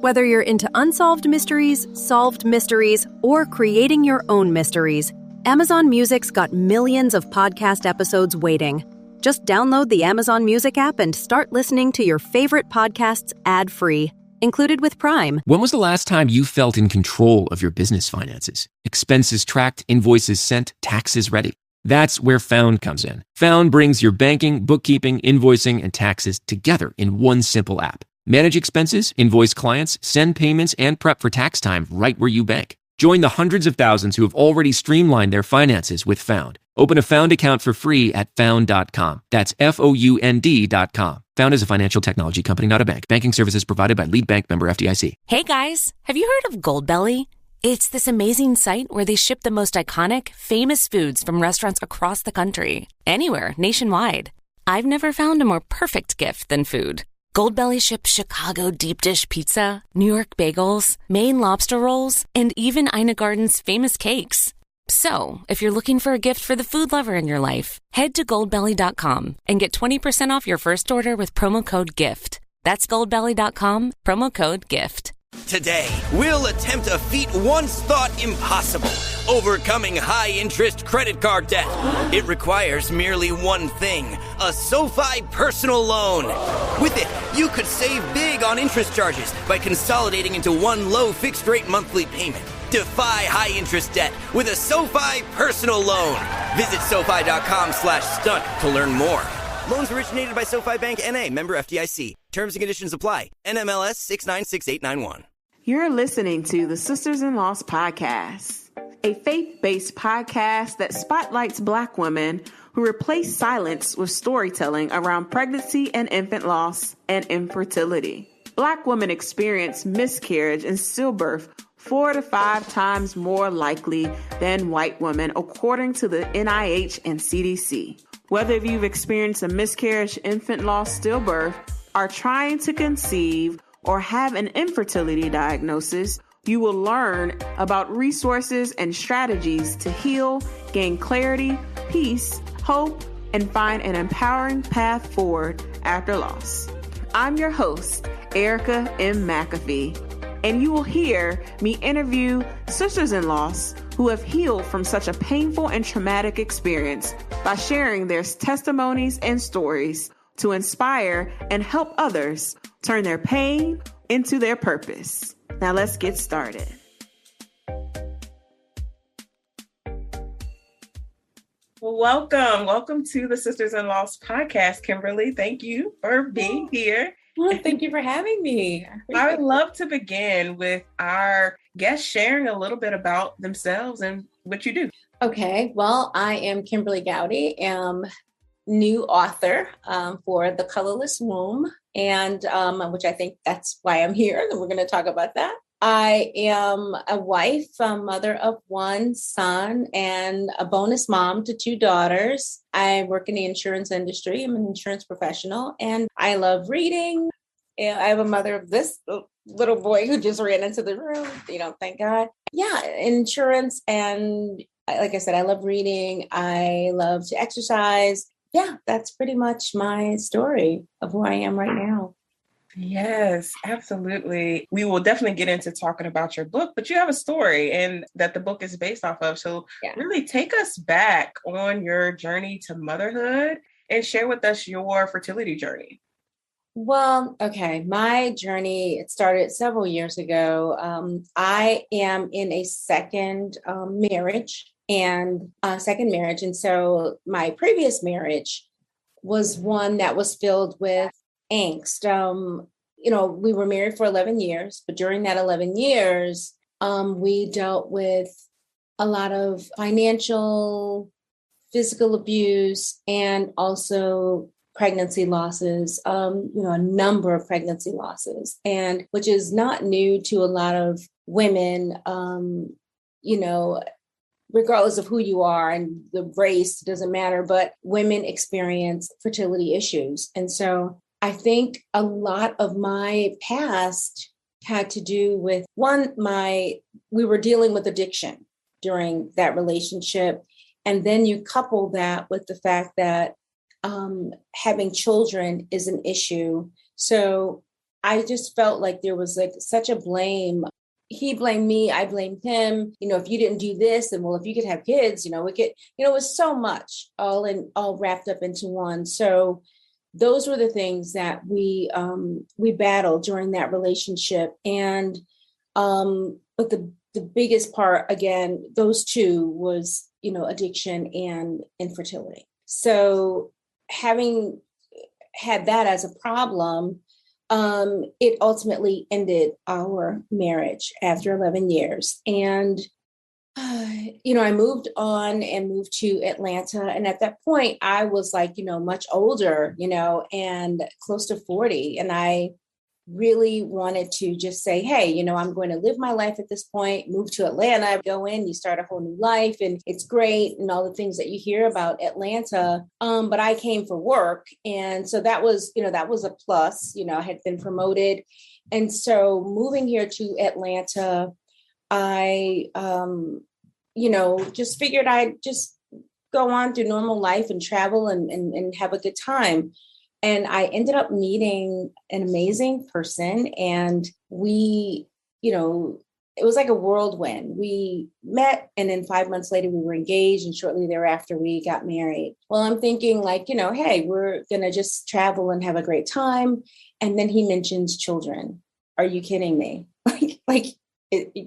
Whether you're into unsolved mysteries, solved mysteries, or creating your own mysteries, Amazon Music's got millions of podcast episodes waiting. Just download the Amazon Music app and start listening to your favorite podcasts ad-free, included with Prime. When was the last time you felt in control of your business finances? Expenses tracked, invoices sent, taxes ready. That's where Found comes in. Found brings your banking, bookkeeping, invoicing, and taxes together in one simple app. Manage expenses, invoice clients, send payments, and prep for tax time right where you bank. Join the hundreds of thousands who have already streamlined their finances with Found. Open a Found account for free at found.com. That's FOUND.com. Found is a financial technology company, not a bank. Banking services provided by Lead Bank, member FDIC. Hey guys, have you heard of Goldbelly? It's this amazing site where they ship the most iconic, famous foods from restaurants across the country. Anywhere, nationwide. I've never found a more perfect gift than food. Goldbelly ships Chicago deep dish pizza, New York bagels, Maine lobster rolls, and even Ina Garden's famous cakes. So, if you're looking for a gift for the food lover in your life, head to goldbelly.com and get 20% off your first order with promo code GIFT. That's goldbelly.com, promo code GIFT. Today, we'll attempt a feat once thought impossible, overcoming high-interest credit card debt. It requires merely one thing, a SoFi personal loan. With it, you could save big on interest charges by consolidating into one low fixed-rate monthly payment. Defy high-interest debt with a SoFi personal loan. Visit SoFi.com/stunt to learn more. Loans originated by SoFi Bank N.A., member FDIC. Terms and conditions apply. NMLS 696891. You're listening to the Sisters-in-Laws podcast, a faith-based podcast that spotlights Black women who replace silence with storytelling around pregnancy and infant loss and infertility. Black women experience miscarriage and stillbirth 4 to 5 times more likely than white women, according to the NIH and CDC. Whether you've experienced a miscarriage, infant loss, stillbirth, are trying to conceive, or have an infertility diagnosis, you will learn about resources and strategies to heal, gain clarity, peace, hope, and find an empowering path forward after loss. I'm your host, Erica M. McAfee, and you will hear me interview sisters-in-laws who have healed from such a painful and traumatic experience by sharing their testimonies and stories to inspire and help others turn their pain into their purpose. Now let's get started. Welcome to the Sisters-in-Laws podcast, Kimberly. Thank you for being here. Well, thank you for having me. I would love to begin with our guests sharing a little bit about themselves and what you do. Okay, well, I am Kimberly Gowdy, new author for The Colorless Womb, and which I think that's why I'm here, and we're going to talk about that. I am a wife, a mother of one son, and a bonus mom to 2 daughters. I work in the insurance industry. I'm an insurance professional, and I love reading. And I have a mother of this little boy who just ran into the room. Thank God. Yeah, insurance, and like I said, I love reading. I love to exercise. Yeah, that's pretty much my story of who I am right now. Yes, absolutely. We will definitely get into talking about your book, but you have a story and that the book is based off of. So really take us back on your journey to motherhood and share with us your fertility journey. Well, okay. My journey, it started several years ago. I am in a second marriage. And so my previous marriage was one that was filled with angst. We were married for 11 years, but during that 11 years, we dealt with a lot of financial, physical abuse, and also pregnancy losses, a number of pregnancy losses, and which is not new to a lot of women, regardless of who you are and the race, doesn't matter, but women experience fertility issues. And so I think a lot of my past had to do with, we were dealing with addiction during that relationship. And then you couple that with the fact that having children is an issue. So I just felt like there was like such a blame. He blamed me, I blamed him. If you didn't do this, and well, if you could have kids, it was so much all wrapped up into one. So those were the things that we battled during that relationship. And but the biggest part, again, those two was, addiction and infertility. So having had that as a problem, it ultimately ended our marriage after 11 years. And, I moved on and moved to Atlanta. And at that point, I was like, much older, and close to 40. And I really wanted to just say, hey, I'm going to live my life at this point, move to Atlanta, go in, you start a whole new life, and it's great, and all the things that you hear about Atlanta. But I came for work. And so that was a plus, I had been promoted. And so moving here to Atlanta, I, just figured I'd just go on through normal life and travel and have a good time. And I ended up meeting an amazing person, and we, it was like a whirlwind. We met, and then 5 months later we were engaged, and shortly thereafter we got married. Well, I'm thinking like, hey, we're going to just travel and have a great time. And then he mentions children. Are you kidding me?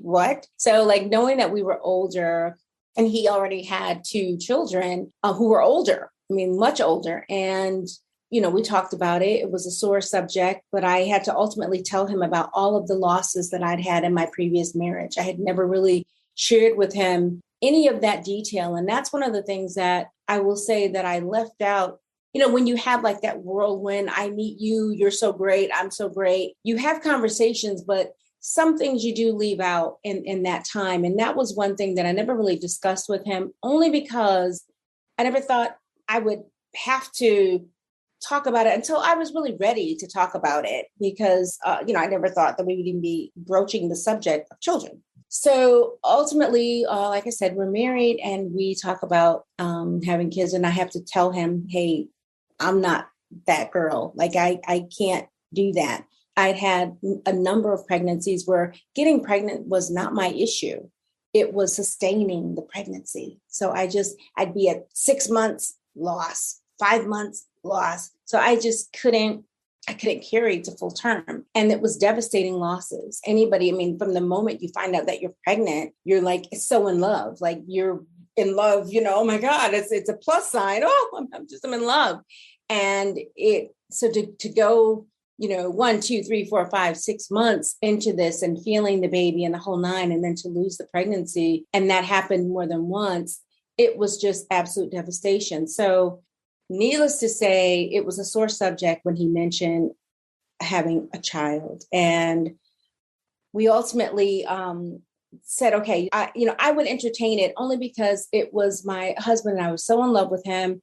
What? So like knowing that we were older, and he already had 2 children who were older, much older. And we talked about it. It was a sore subject, but I had to ultimately tell him about all of the losses that I'd had in my previous marriage. I had never really shared with him any of that detail. And that's one of the things that I will say that I left out. When you have like that whirlwind, I meet you, you're so great, I'm so great. You have conversations, but some things you do leave out in that time. And that was one thing that I never really discussed with him, only because I never thought I would have to talk about it until I was really ready to talk about it, because, I never thought that we would even be broaching the subject of children. So ultimately, like I said, we're married and we talk about having kids, and I have to tell him, hey, I'm not that girl. Like I can't do that. I'd had a number of pregnancies where getting pregnant was not my issue. It was sustaining the pregnancy. So I'd be at 6 months, loss, 5 months, loss. So I just couldn't carry to full term. And it was devastating losses. Anybody, from the moment you find out that you're pregnant, you're like so in love, like you're in love, oh my God, it's a plus sign. Oh, I'm in love. And so to go, 1, 2, 3, 4, 5, 6 months into this and feeling the baby and the whole nine, and then to lose the pregnancy. And that happened more than once. It was just absolute devastation. So needless to say, it was a sore subject when he mentioned having a child. And we ultimately said, okay, I would entertain it only because it was my husband and I was so in love with him.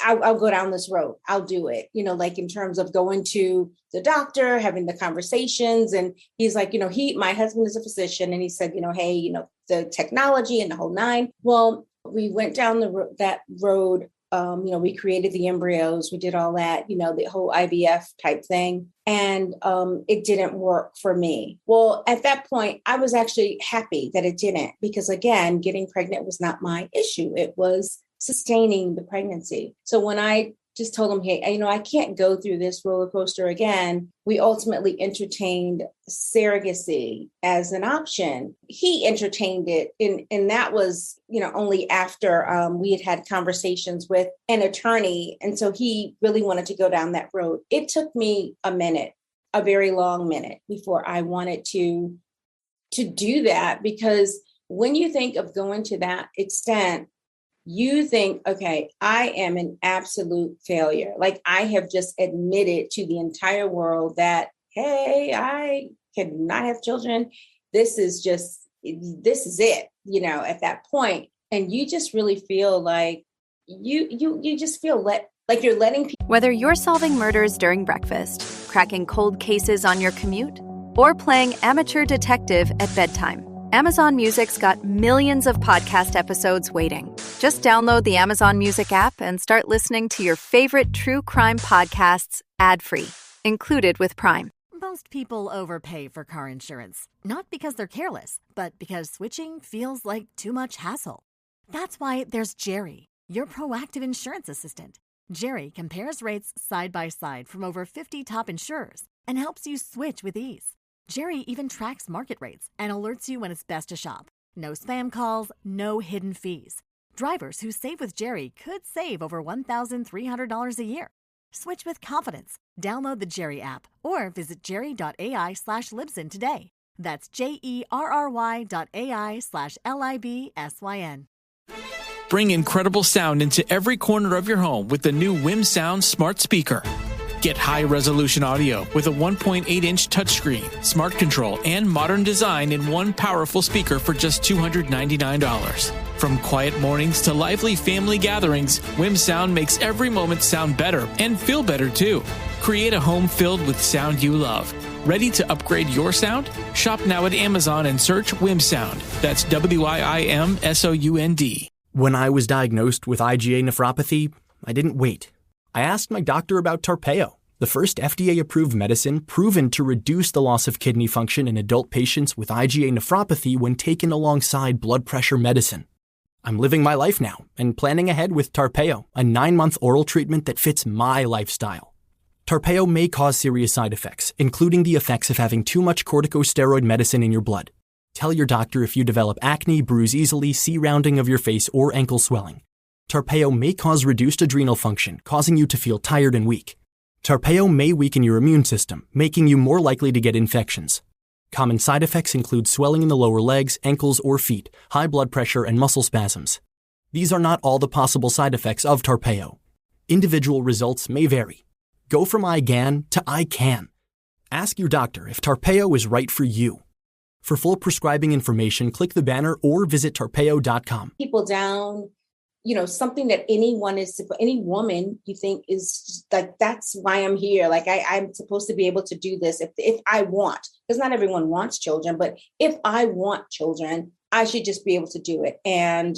I'll go down this road. I'll do it, like in terms of going to the doctor, having the conversations. And he's like, my husband is a physician. And he said, hey, the technology and the whole nine. Well, we went down that road. We created the embryos. We did all that, the whole IVF type thing. And it didn't work for me. Well, at that point, I was actually happy that it didn't, because again, getting pregnant was not my issue. It was sustaining the pregnancy. So when I just told him, hey, I can't go through this roller coaster again, we ultimately entertained surrogacy as an option. He entertained it. And that was, only after we had conversations with an attorney. And so he really wanted to go down that road. It took me a minute, a very long minute, before I wanted to do that, because when you think of going to that extent, you think, okay, I am an absolute failure. Like I have just admitted to the entire world that, hey, I cannot have children. This is it, at that point. And you just really feel like you just feel like you're letting people. Whether you're solving murders during breakfast, cracking cold cases on your commute, or playing amateur detective at bedtime, Amazon Music's got millions of podcast episodes waiting. Just download the Amazon Music app and start listening to your favorite true crime podcasts ad-free, included with Prime. Most people overpay for car insurance, not because they're careless, but because switching feels like too much hassle. That's why there's Jerry, your proactive insurance assistant. Jerry compares rates side by side from over 50 top insurers and helps you switch with ease. Jerry even tracks market rates and alerts you when it's best to shop. No spam calls, no hidden fees. Drivers who save with Jerry could save over $1,300 a year. Switch with confidence. Download the Jerry app or visit jerry.ai/Libsyn today. That's JERRY.ai/LIBSYN. Bring incredible sound into every corner of your home with the new Wim Sound smart speaker. Get high-resolution audio with a 1.8-inch touchscreen, smart control, and modern design in one powerful speaker for just $299. From quiet mornings to lively family gatherings, Wim Sound makes every moment sound better and feel better, too. Create a home filled with sound you love. Ready to upgrade your sound? Shop now at Amazon and search Wim Sound. That's WIIMSOUND. When I was diagnosed with IgA nephropathy, I didn't wait. I asked my doctor about Tarpeyo, the first FDA-approved medicine proven to reduce the loss of kidney function in adult patients with IgA nephropathy when taken alongside blood pressure medicine. I'm living my life now and planning ahead with Tarpeyo, a 9-month oral treatment that fits my lifestyle. Tarpeyo may cause serious side effects, including the effects of having too much corticosteroid medicine in your blood. Tell your doctor if you develop acne, bruise easily, see rounding of your face, or ankle swelling. Tarpeyo may cause reduced adrenal function, causing you to feel tired and weak. Tarpeyo may weaken your immune system, making you more likely to get infections. Common side effects include swelling in the lower legs, ankles, or feet, high blood pressure, and muscle spasms. These are not all the possible side effects of Tarpeyo. Individual results may vary. Go from I GAN to I CAN. Ask your doctor if Tarpeyo is right for you. For full prescribing information, click the banner or visit tarpeyo.com. People down, something that any woman you think is like, that's why I'm here. Like I'm supposed to be able to do this if I want, because not everyone wants children, but if I want children, I should just be able to do it. And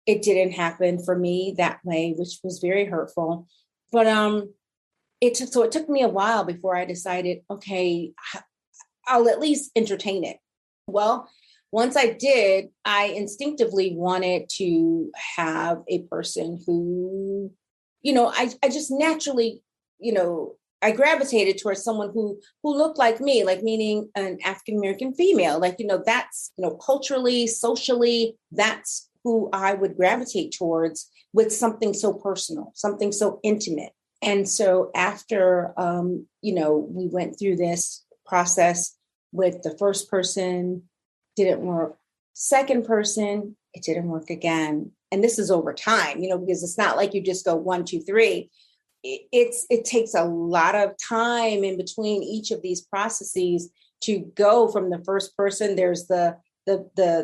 it didn't happen for me that way, which was very hurtful. But it took me a while before I decided, okay, I'll at least entertain it. Well, once I did, I instinctively wanted to have a person who, I just naturally, I gravitated towards someone who looked like me, like meaning an African-American female, that's, culturally, socially, that's who I would gravitate towards with something so personal, something so intimate. And so after, we went through this process with the first person, didn't work. Second person, it didn't work again. And this is over time, because it's not like you just go 1, 2, 3. It takes a lot of time in between each of these processes to go from the first person. There's the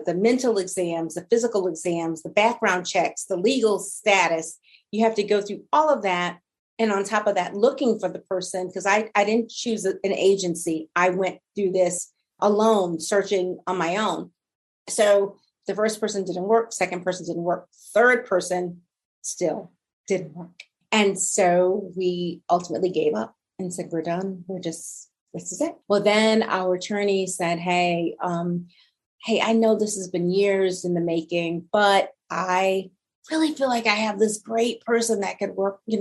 mental exams, the physical exams, the background checks, the legal status. You have to go through all of that. And on top of that, looking for the person, because I didn't choose an agency. I went through this alone, searching on my own. So the first person didn't work. Second person didn't work. Third person still didn't work. And so we ultimately gave up and said, we're done. This is it. Well, then our attorney said, hey, I know this has been years in the making, but I really feel like I have this great person that could work, you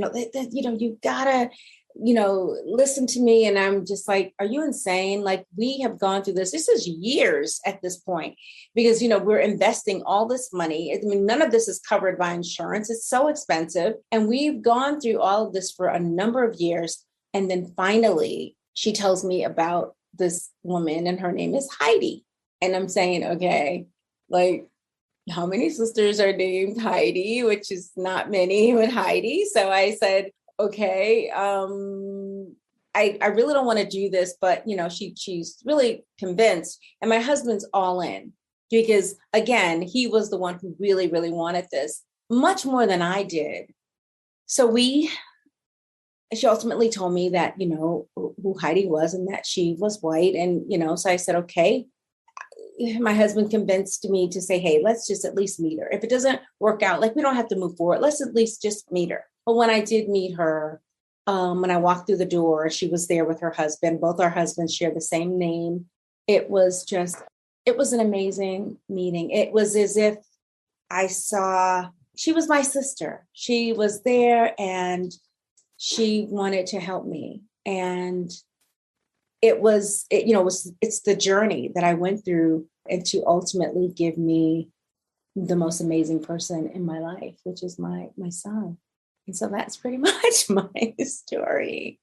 gotta, listen to me. And I'm just like, are you insane? Like, we have gone through this. This is years at this point, because, we're investing all this money. I mean, none of this is covered by insurance. It's so expensive. And we've gone through all of this for a number of years. And then finally, she tells me about this woman, and her name is Heidi. And I'm saying, okay, like, how many sisters are named Heidi, which is not many with Heidi. So I said, okay, I really don't want to do this, but she's really convinced. And my husband's all in, because again, he was the one who really, really wanted this much more than I did. So she ultimately told me that, who Heidi was and that she was white. And, so I said, okay. My husband convinced me to say, hey, let's just at least meet her. If it doesn't work out, like, we don't have to move forward. Let's at least just meet her. But when I did meet her, When I walked through the door, she was there with her husband. Both our husbands share the same name. It was an amazing meeting. It was as if she was my sister. She was there and she wanted to help me. And it's the journey that I went through and to ultimately give me the most amazing person in my life, which is my son. And so that's pretty much my story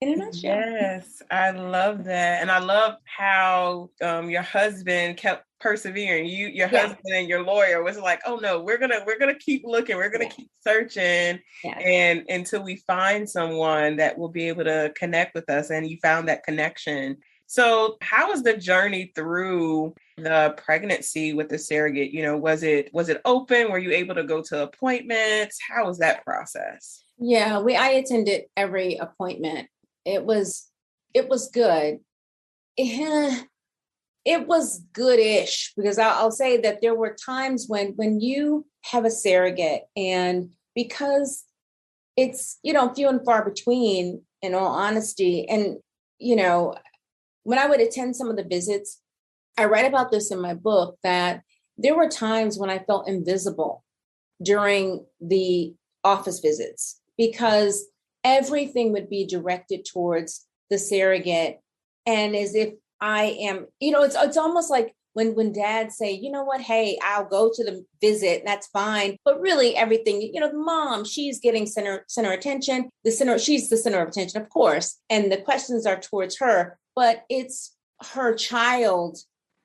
in a nutshell. Yes, I love that. And I love how your husband kept persevering. Your husband and your lawyer was like, oh no, we're gonna keep looking, we're gonna keep searching and until we find someone that will be able to connect with us. And you found that connection. So how was the journey through the pregnancy with the surrogate? Was it open? Were you able to go to appointments? How was that process? Yeah, I attended every appointment. It was good. It was good-ish, because I'll say that there were times when you have a surrogate, and because it's, few and far between, in all honesty, and, when I would attend some of the visits, I write about this in my book, that there were times when I felt invisible during the office visits, because everything would be directed towards the surrogate. And as if I am, it's almost like when dads say, you know what, hey, I'll go to the visit, that's fine. But really everything, the mom, she's getting center attention, she's the center of attention, of course. And the questions are towards her, but it's her child.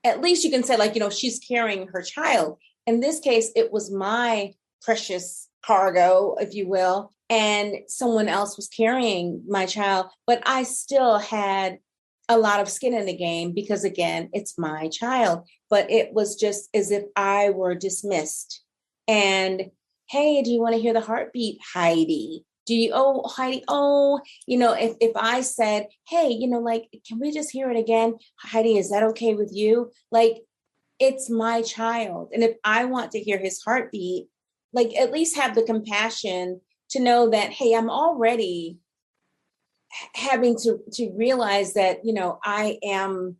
At least you can say, she's carrying her child. In this case, it was my precious cargo, if you will, and someone else was carrying my child, but I still had a lot of skin in the game because, again, it's my child. But it was just as if I were dismissed. And, hey, do you want to hear the heartbeat, Heidi? Heidi, if I said, hey, can we just hear it again? Heidi, is that okay with you? It's my child. And if I want to hear his heartbeat, at least have the compassion to know that, hey, I'm already having to realize that, I am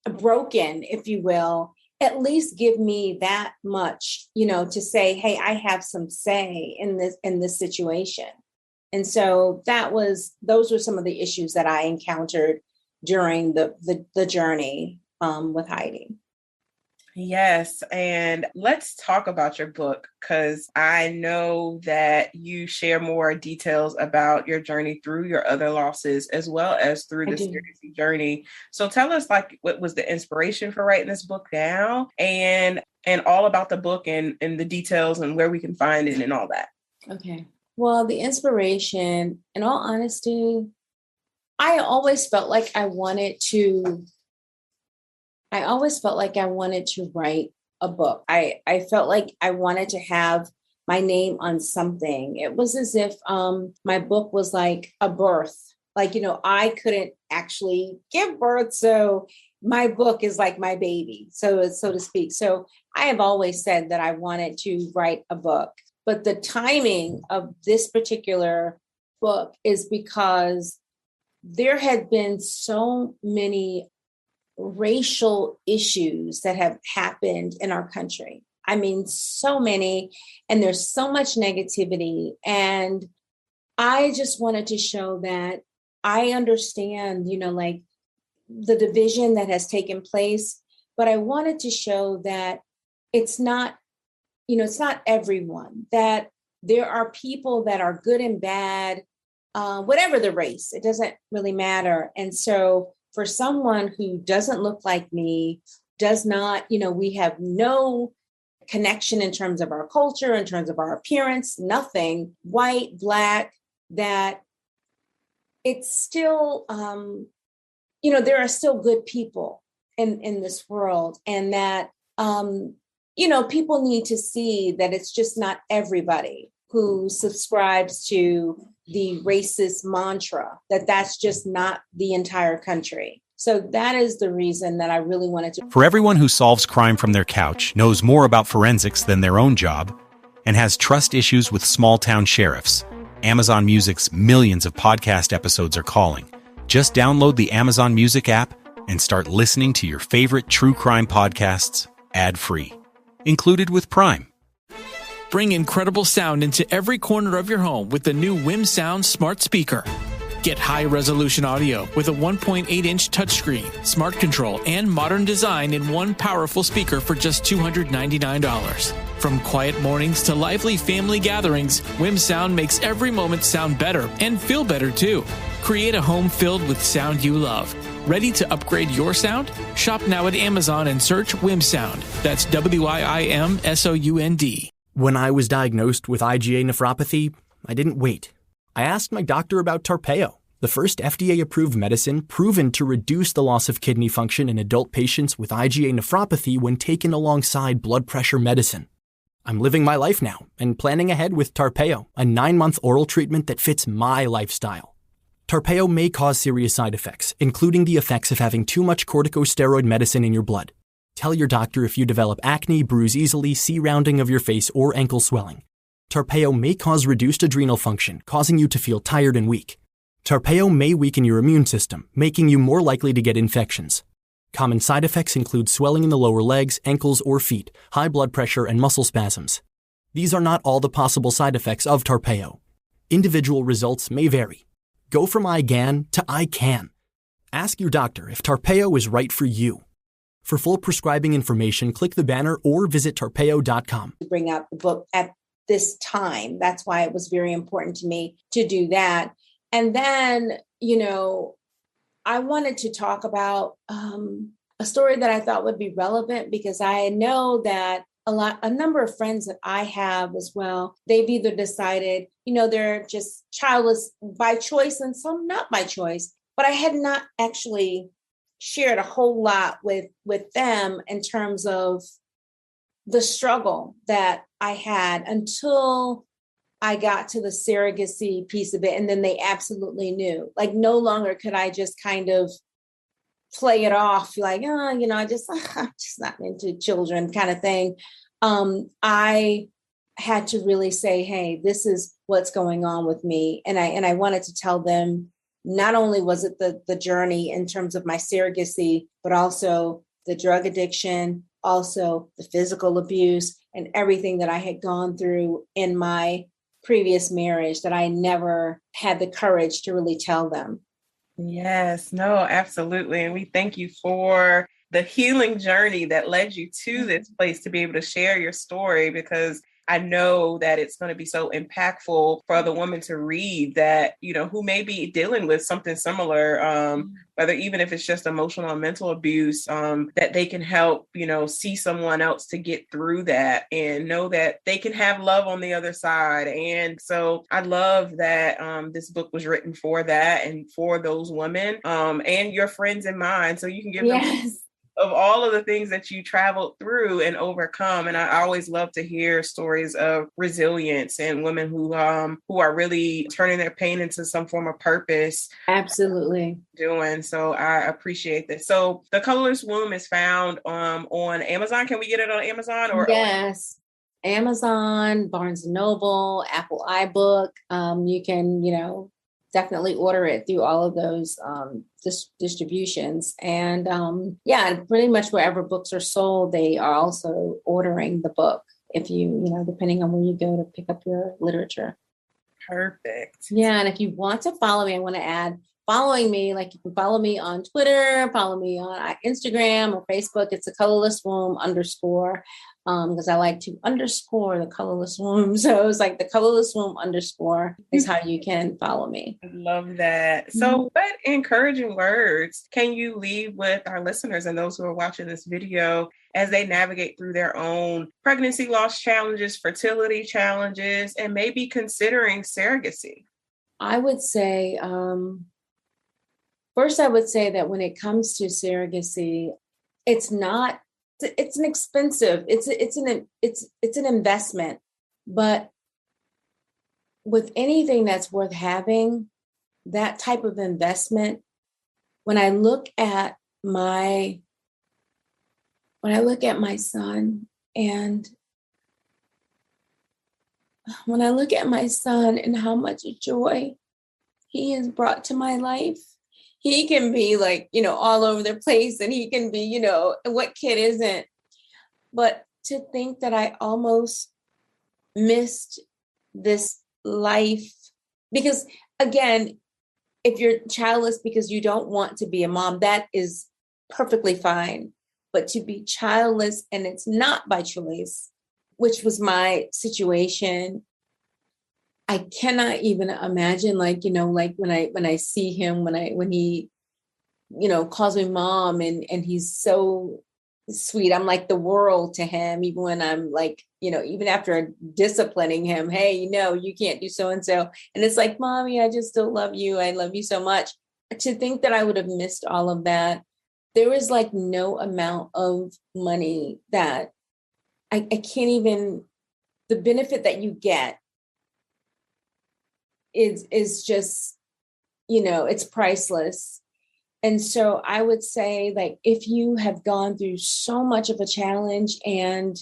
broken, if you will. At least give me that much, to say, hey, I have some say in this situation. And so those were some of the issues that I encountered during the journey with Heidi. Yes. And let's talk about your book, because I know that you share more details about your journey through your other losses, as well as through the surrogacy journey. So tell us, what was the inspiration for writing this book down, and all about the book and the details and where we can find it and all that. Okay. Well, the inspiration, in all honesty, I always felt like I wanted to write a book. I felt like I wanted to have my name on something. It was as if my book was like a birth. I couldn't actually give birth, so my book is like my baby, so to speak. So I have always said that I wanted to write a book. But the timing of this particular book is because there had been so many racial issues that have happened in our country. I mean, so many, and there's so much negativity. And I just wanted to show that I understand, the division that has taken place, but I wanted to show that it's not everyone, that there are people that are good and bad, whatever the race, it doesn't really matter. And so for someone who doesn't look like me, does not, we have no connection in terms of our culture, in terms of our appearance, nothing, white, black, that it's still, there are still good people in this world. And that, people need to see that it's just not everybody who subscribes to the racist mantra, that's just not the entire country. So that is the reason that I really wanted to. For everyone who solves crime from their couch, knows more about forensics than their own job, and has trust issues with small-town sheriffs, Amazon Music's millions of podcast episodes are calling. Just download the Amazon Music app and start listening to your favorite true crime podcasts ad-free. Included with Prime. Bring incredible sound into every corner of your home with the new Wim Sound smart speaker. Get high-resolution audio with a 1.8-inch touchscreen, smart control, and modern design in one powerful speaker for just $299. From quiet mornings to lively family gatherings, Wim Sound makes every moment sound better and feel better too. Create a home filled with sound you love. Ready to upgrade your sound? Shop now at Amazon and search Wim Sound. That's WIIMSOUND. When I was diagnosed with IgA nephropathy, I didn't wait. I asked my doctor about Tarpeo, the first FDA-approved medicine proven to reduce the loss of kidney function in adult patients with IgA nephropathy when taken alongside blood pressure medicine. I'm living my life now and planning ahead with Tarpeo, a 9-month oral treatment that fits my lifestyle. Tarpeo may cause serious side effects, including the effects of having too much corticosteroid medicine in your blood. Tell your doctor if you develop acne, bruise easily, see rounding of your face, or ankle swelling. Tarpeo may cause reduced adrenal function, causing you to feel tired and weak. Tarpeo may weaken your immune system, making you more likely to get infections. Common side effects include swelling in the lower legs, ankles, or feet, high blood pressure, and muscle spasms. These are not all the possible side effects of Tarpeo. Individual results may vary. Go from I GAN to I CAN. Ask your doctor if Tarpeo is right for you. For full prescribing information, click the banner or visit tarpeo.com. Bring out the book at this time. That's why it was very important to me to do that. And then, I wanted to talk about a story that I thought would be relevant because I know that a number of friends that I have as well, they've either decided, they're just childless by choice and some not by choice, but I had not actually shared a whole lot with them in terms of the struggle that I had until I got to the surrogacy piece of it. And then they absolutely knew, like, no longer could I just kind of play it off like, I'm just not into children kind of thing. I had to really say, hey, this is what's going on with me. And I wanted to tell them, not only was it the journey in terms of my surrogacy, but also the drug addiction, also the physical abuse and everything that I had gone through in my previous marriage that I never had the courage to really tell them. Yes, no, absolutely. And we thank you for the healing journey that led you to this place to be able to share your story, because I know that it's going to be so impactful for the woman to read that, who may be dealing with something similar, whether even if it's just emotional and mental abuse, that they can help, see someone else to get through that and know that they can have love on the other side. And so I love that this book was written for that and for those women and your friends in mind. So you can give them of all of the things that you traveled through and overcome. And I always love to hear stories of resilience and women who are really turning their pain into some form of purpose. Absolutely. So I appreciate this. So The Colorless Womb is found on Amazon. Can we get it on Amazon? Yes. Amazon, Barnes & Noble, Apple iBook. You can, definitely order it through all of those distributions. And pretty much wherever books are sold, they are also ordering the book if you, depending on where you go to pick up your literature. Perfect. Yeah. And if you want to follow me, I want to add following me, like you can follow me on Twitter, follow me on Instagram or Facebook. It's the Colorless Womb _ because I like to underscore the Colorless Womb. So it's like the Colorless Womb _ is how you can follow me. I love that. So what encouraging words can you leave with our listeners and those who are watching this video as they navigate through their own pregnancy loss challenges, fertility challenges, and maybe considering surrogacy? I would say, first, I would say that when it comes to surrogacy, it's an expensive, it's an investment, but with anything that's worth having, that type of investment, when I look at my son and when I look at my son and how much joy he has brought to my life, he can be like, all over the place, and he can be, what kid isn't? But to think that I almost missed this life, because again, if you're childless because you don't want to be a mom, that is perfectly fine. But to be childless and it's not by choice, which was my situation, I cannot even imagine, like when I see him, when he, calls me mom, and he's so sweet. I'm like the world to him, even when I'm like, even after disciplining him, hey, you can't do so-and-so. And it's like, Mommy, I just still love you. I love you so much. To think that I would have missed all of that. There was like no amount of money that I can't even, the benefit that you get is just, it's priceless. And so I would say, like, if you have gone through so much of a challenge and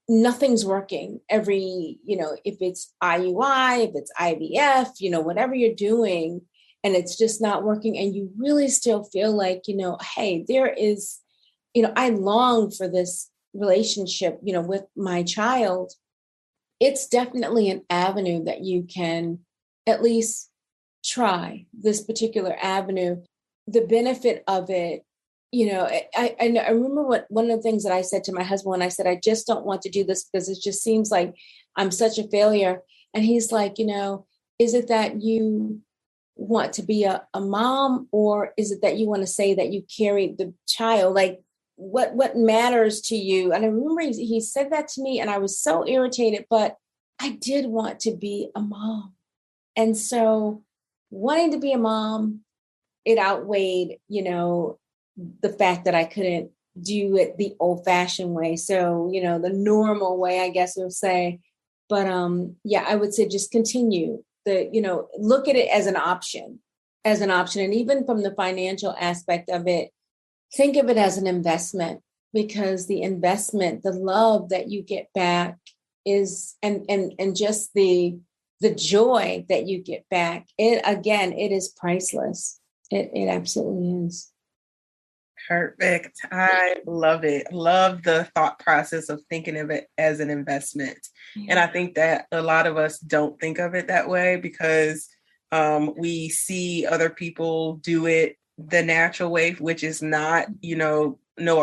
nothing's working, if it's IUI, if it's IVF, whatever you're doing, and it's just not working, and you really still feel like, hey, there is, I long for this relationship, with my child, it's definitely an avenue that you can at least try this particular avenue. The benefit of it, I remember one of the things that I said to my husband when I said, I just don't want to do this because it just seems like I'm such a failure. And he's like, is it that you want to be a mom, or is it that you want to say that you carried the child? Like, what matters to you? And I remember he said that to me, and I was so irritated, but I did want to be a mom. And so wanting to be a mom, it outweighed, the fact that I couldn't do it the old fashioned way. So, the normal way, I guess we'll say. But I would say just continue look at it as an option. And even from the financial aspect of it, think of it as an investment, because the investment, the love that you get back is, and just the joy that you get back, it is priceless. It absolutely is. Perfect. I love it. Love the thought process of thinking of it as an investment. Yeah. And I think that a lot of us don't think of it that way because we see other people do it the natural way, which is not, no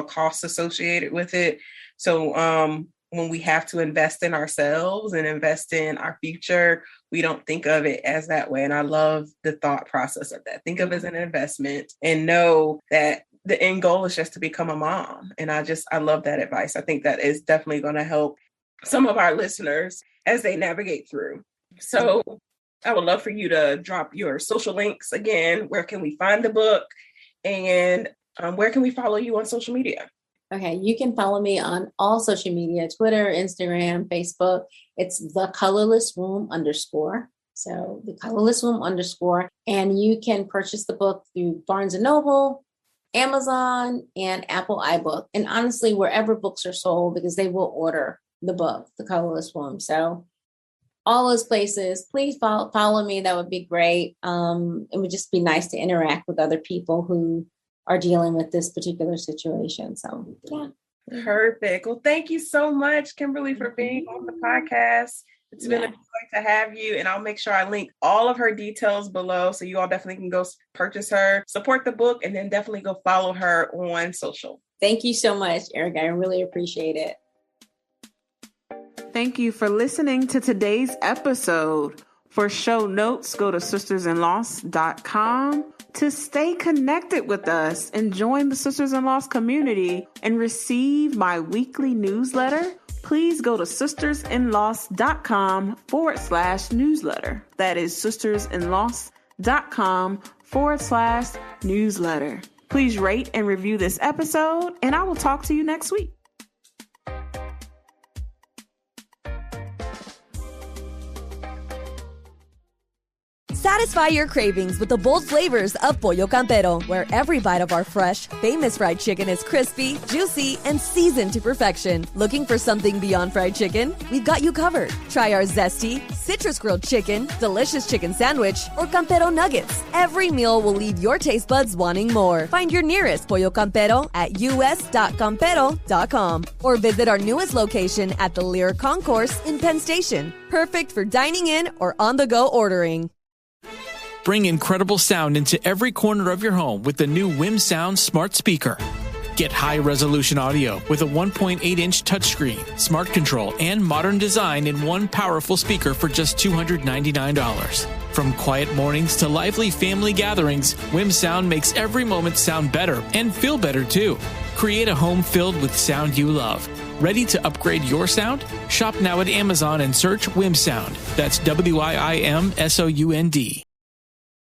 cost associated with it. So when we have to invest in ourselves and invest in our future, we don't think of it as that way. And I love the thought process of that. Think of it as an investment and know that the end goal is just to become a mom. And I love that advice. I think that is definitely going to help some of our listeners as they navigate through. So I would love for you to drop your social links again. Where can we find the book, and where can we follow you on social media? Okay, you can follow me on all social media, Twitter, Instagram, Facebook. It's the Colorless Womb _. So the Colorless Womb _. And you can purchase the book through Barnes & Noble, Amazon, and Apple iBook. And honestly, wherever books are sold, because they will order the book, The Colorless Womb. So all those places, please follow me. That would be great. It would just be nice to interact with other people who are dealing with this particular situation. So, yeah. Perfect. Well, thank you so much, Kimberly, for being on the podcast. It's been a joy to have you, and I'll make sure I link all of her details below so you all definitely can go purchase her, support the book, and then definitely go follow her on social. Thank you so much, Erica. I really appreciate it. Thank you for listening to today's episode. For show notes, go to sistersinloss.com. To stay connected with us and join the Sisters in Loss community and receive my weekly newsletter, please go to sistersinloss.com/newsletter. That is sistersinloss.com/newsletter. Please rate and review this episode, and I will talk to you next week. Satisfy your cravings with the bold flavors of Pollo Campero, where every bite of our fresh, famous fried chicken is crispy, juicy, and seasoned to perfection. Looking for something beyond fried chicken? We've got you covered. Try our zesty, citrus grilled chicken, delicious chicken sandwich, or Campero nuggets. Every meal will leave your taste buds wanting more. Find your nearest Pollo Campero at us.campero.com or visit our newest location at the Lear Concourse in Penn Station. Perfect for dining in or on-the-go ordering. Bring incredible sound into every corner of your home with the new WIM Sound smart speaker. Get high-resolution audio with a 1.8-inch touchscreen, smart control, and modern design in one powerful speaker for just $299. From quiet mornings to lively family gatherings, WIM Sound makes every moment sound better and feel better, too. Create a home filled with sound you love. Ready to upgrade your sound? Shop now at Amazon and search WIM Sound. That's WIIMSOUND.